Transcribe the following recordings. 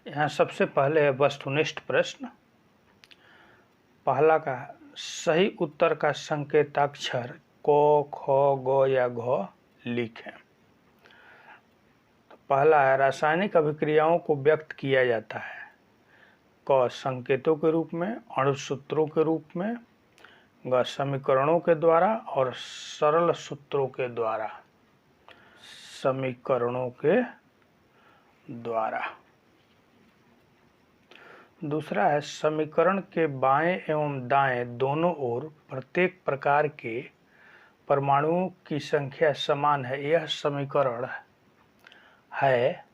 यहाँ सबसे पहले है वस्तुनिष्ठ प्रश्न। पहला का सही उत्तर का संकेताक्षर क, ख, ग या घ लिखें। तो पहला है रासायनिक अभिक्रियाओं को व्यक्त किया जाता है क संकेतों के रूप में, अणुसूत्रों के रूप में, ग समीकरणों के द्वारा और सरल सूत्रों के द्वारा। समीकरणों के द्वारा। दूसरा है समीकरण के बाएं एवं दाएं दोनों ओर प्रत्येक प्रकार के परमाणुओं की संख्या समान है। यह समीकरण है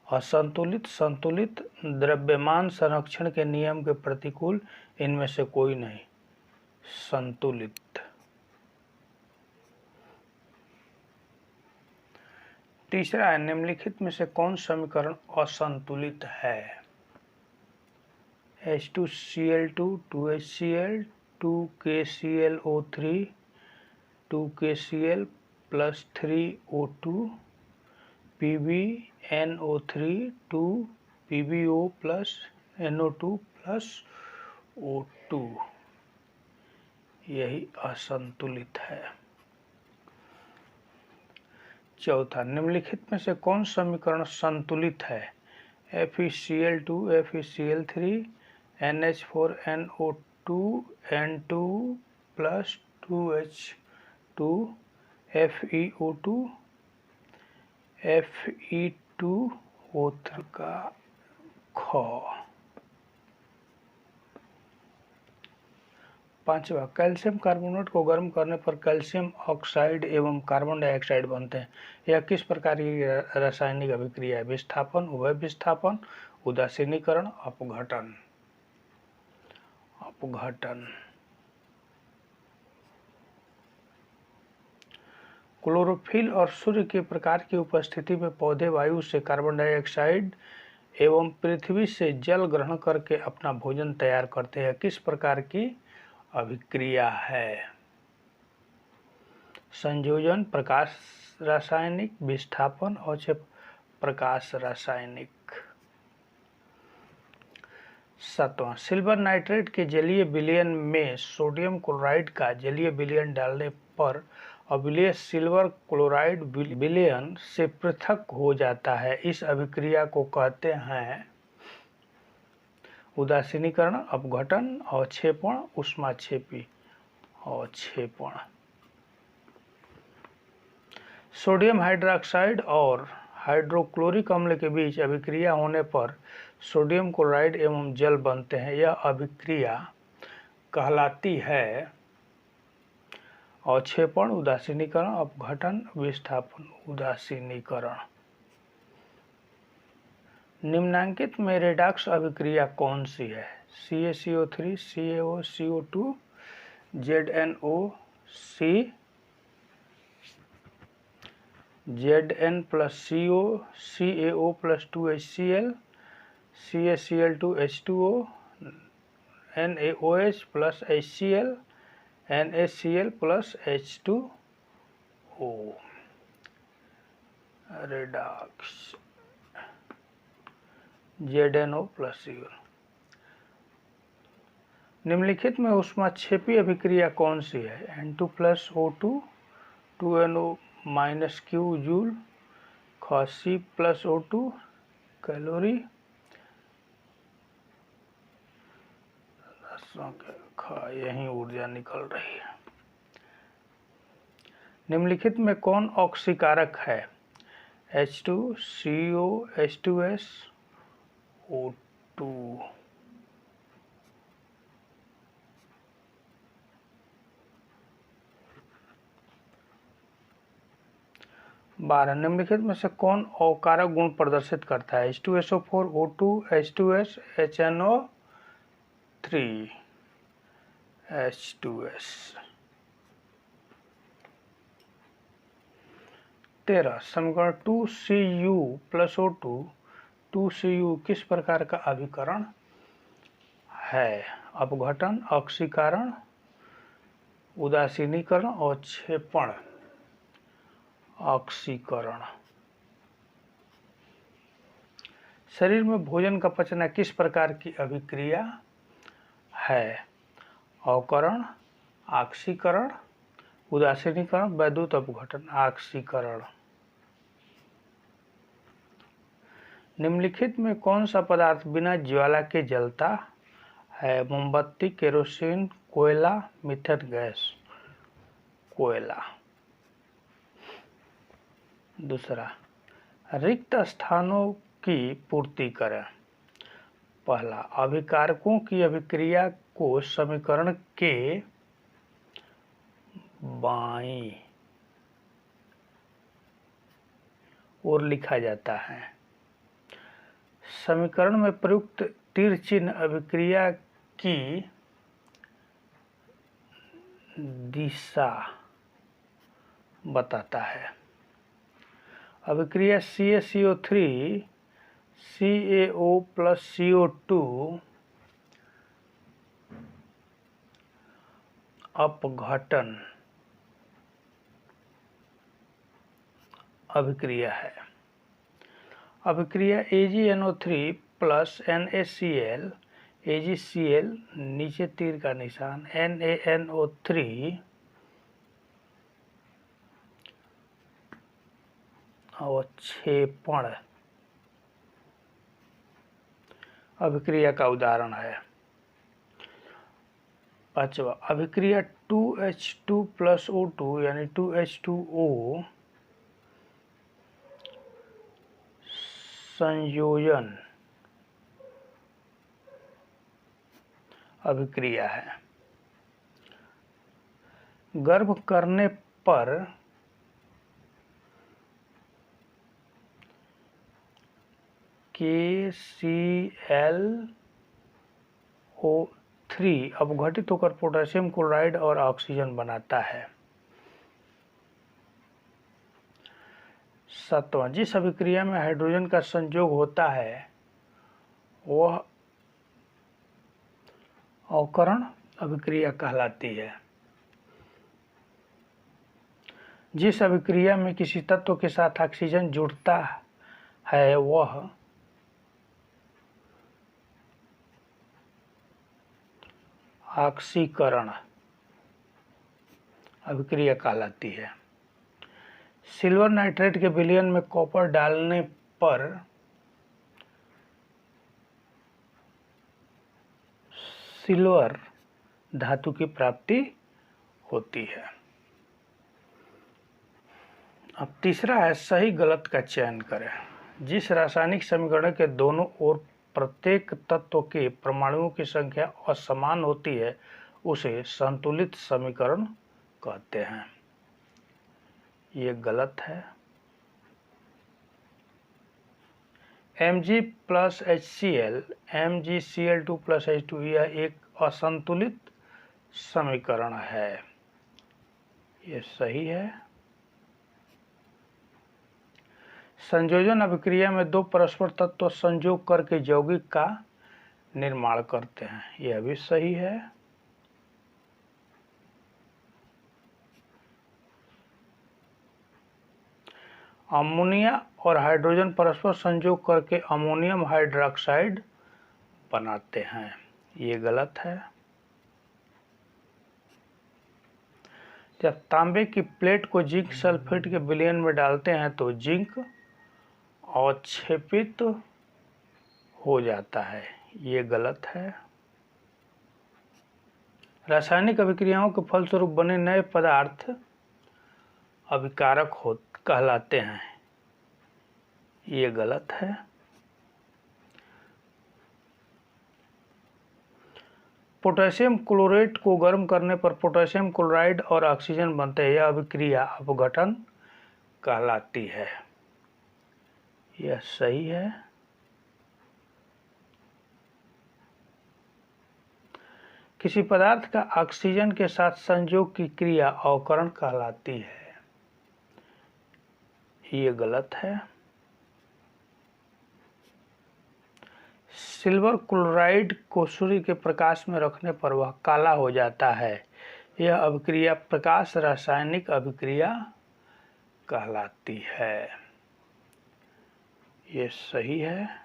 असंतुलित, संतुलित, द्रव्यमान संरक्षण के नियम के प्रतिकूल, इनमें से कोई नहीं। संतुलित। तीसरा है निम्नलिखित में से कौन समीकरण असंतुलित है। H2Cl2 2HCl 2KClO3 2KCl plus 3O2 PbNO3 2 PbO plus NO2 plus O2, यही असंतुलित है। चौथा, निम्नलिखित में से कौन समीकरण संतुलित है। FeCl2 FeCl3 NH4NO2 N2 plus 2H2 FeO2 Fe2O3 का ख। पांचवा, कैल्शियम कार्बोनेट को गर्म करने पर कैल्शियम ऑक्साइड एवं कार्बन डाइऑक्साइड बनते हैं। यह किस प्रकार की रासायनिक अभिक्रिया है। विस्थापन, उभय विस्थापन, उदासीनीकरण, अपघटन। अपघटन। क्लोरोफिल और सूर्य के प्रकार की उपस्थिति में पौधे वायु से कार्बन डाइऑक्साइड एवं पृथ्वी से जल ग्रहण करके अपना भोजन तैयार करते हैं। किस प्रकार की अभिक्रिया है। संयोजन, प्रकाश रासायनिक, विस्थापन और प्रकाश रासायनिक। सातवां, सिल्वर नाइट्रेट के जलीय विलयन में सोडियम क्लोराइड का जलीय विलयन डालने पर अम्लीय सिल्वर क्लोराइड विलयन से पृथक हो जाता है। इस अभिक्रिया को कहते हैं उदासीनीकरण, अपघटन, अवक्षेपण, ऊष्माक्षेपी। अवक्षेपण। सोडियम हाइड्रोक्साइड और हाइड्रोक्लोरिक अम्ल के बीच अभिक्रिया होने पर सोडियम क्लोराइड एवं जल बनते हैं। यह अभिक्रिया कहलाती है अवक्षेपण, उदासीनीकरण, अपघटन, विस्थापन। उदासीनीकरण। निम्नांकित में रेडॉक्स अभिक्रिया कौन सी है। CaCO3 CaOCO2 ZnOC Zn plus CO CaO plus 2HCl CaCl2 H2O NaOH plus HCl NaCl plus H2O। Redox. ZnO plus CO। निम्नलिखित में ऊष्माक्षेपी अभिक्रिया कौन सी है। N2 plus O2 2NO minus Q joule, C plus O2 calorie. यही ऊर्जा निकल रही है। निम्नलिखित में कौन ऑक्सीकारक है। H2CO H2S O2। 12, निम्नलिखित में से कौन अकारक गुण प्रदर्शित करता है। H2SO4 O2 H2S HNO3 H2S। 13, समीकरण 2Cu plus O2 2Cu किस प्रकार का अभिकरण है। अपघटन, ऑक्सीकरण, उदासीनीकरण और क्षेपण। ऑक्सीकरण। शरीर में भोजन का पचना किस प्रकार की अभिक्रिया है? अवकरण, ऑक्सीकरण, उदासीनीकरण, वैद्युत अपघटन। ऑक्सीकरण। निम्नलिखित में कौन सा पदार्थ बिना ज्वाला के जलता है? मोमबत्ती, केरोसिन, कोयला, मीथेन गैस। कोयला। दूसरा, रिक्त स्थानों की पूर्ति करें। पहला, अभिकारकों की अभिक्रिया को समीकरण के बाईं ओर लिखा जाता है। समीकरण में प्रयुक्त तीर चिन्ह अभिक्रिया की दिशा बताता है। अभिक्रिया CaCO3 CaO + CO2 अपघटन अभिक्रिया है। अभिक्रिया AgNO3 + NaCl AgCl नीचे तीर का निशान NaNO3 अवक्षेपण अभिक्रिया का उदाहरण है। पांचवा, अभिक्रिया 2H2 + O2 यानी 2H2O संयोजन अभिक्रिया है। गर्भ करने पर KClO3 अपघटित होकर पोटेशियम क्लोराइड और ऑक्सीजन बनाता है। सातवां, जिस अभिक्रिया में हाइड्रोजन का संयोग होता है वह अवकरण अभिक्रिया कहलाती है। जिस अभिक्रिया में किसी तत्व के साथ ऑक्सीजन जुड़ता है वह ऑक्सीकरण अभिक्रिया कहलाती है। सिल्वर नाइट्रेट के विलयन में कॉपर डालने पर सिल्वर धातु की प्राप्ति होती है। अब तीसरा है, सही गलत का चयन करें। जिस रासायनिक समीकरण के दोनों ओर प्रत्येक तत्व के परमाणुओं की संख्या असमान होती है उसे संतुलित समीकरण कहते हैं। ये गलत है। Mg + HCl MgCl2 + H2 यह एक असंतुलित समीकरण है। ये सही है। संयोजन अभिक्रिया में दो परस्पर तत्व संयोग करके यौगिक का निर्माण करते हैं। यह भी सही है। अमोनिया और हाइड्रोजन परस्पर संयोग करके अमोनियम हाइड्रोक्साइड बनाते हैं। ये गलत है। जब तांबे की प्लेट को जिंक सल्फेट के विलयन में डालते हैं तो जिंक अवक्षेपित हो जाता है। ये गलत है। रासायनिक अभिक्रियाओं के फलस्वरूप बने नए पदार्थ अभिकारक कहलाते हैं। ये गलत है। पोटेशियम क्लोरेट को गर्म करने पर पोटेशियम क्लोराइड और ऑक्सीजन बनते हैं। यह अभिक्रिया अपघटन कहलाती है। यह सही है। किसी पदार्थ का ऑक्सीजन के साथ संयोग की क्रिया अवकरण कहलाती है। ये गलत है। सिल्वर क्लोराइड को सूर्य के प्रकाश में रखने पर वह काला हो जाता है। यह अभिक्रिया प्रकाश रासायनिक अभिक्रिया कहलाती है। ये सही है।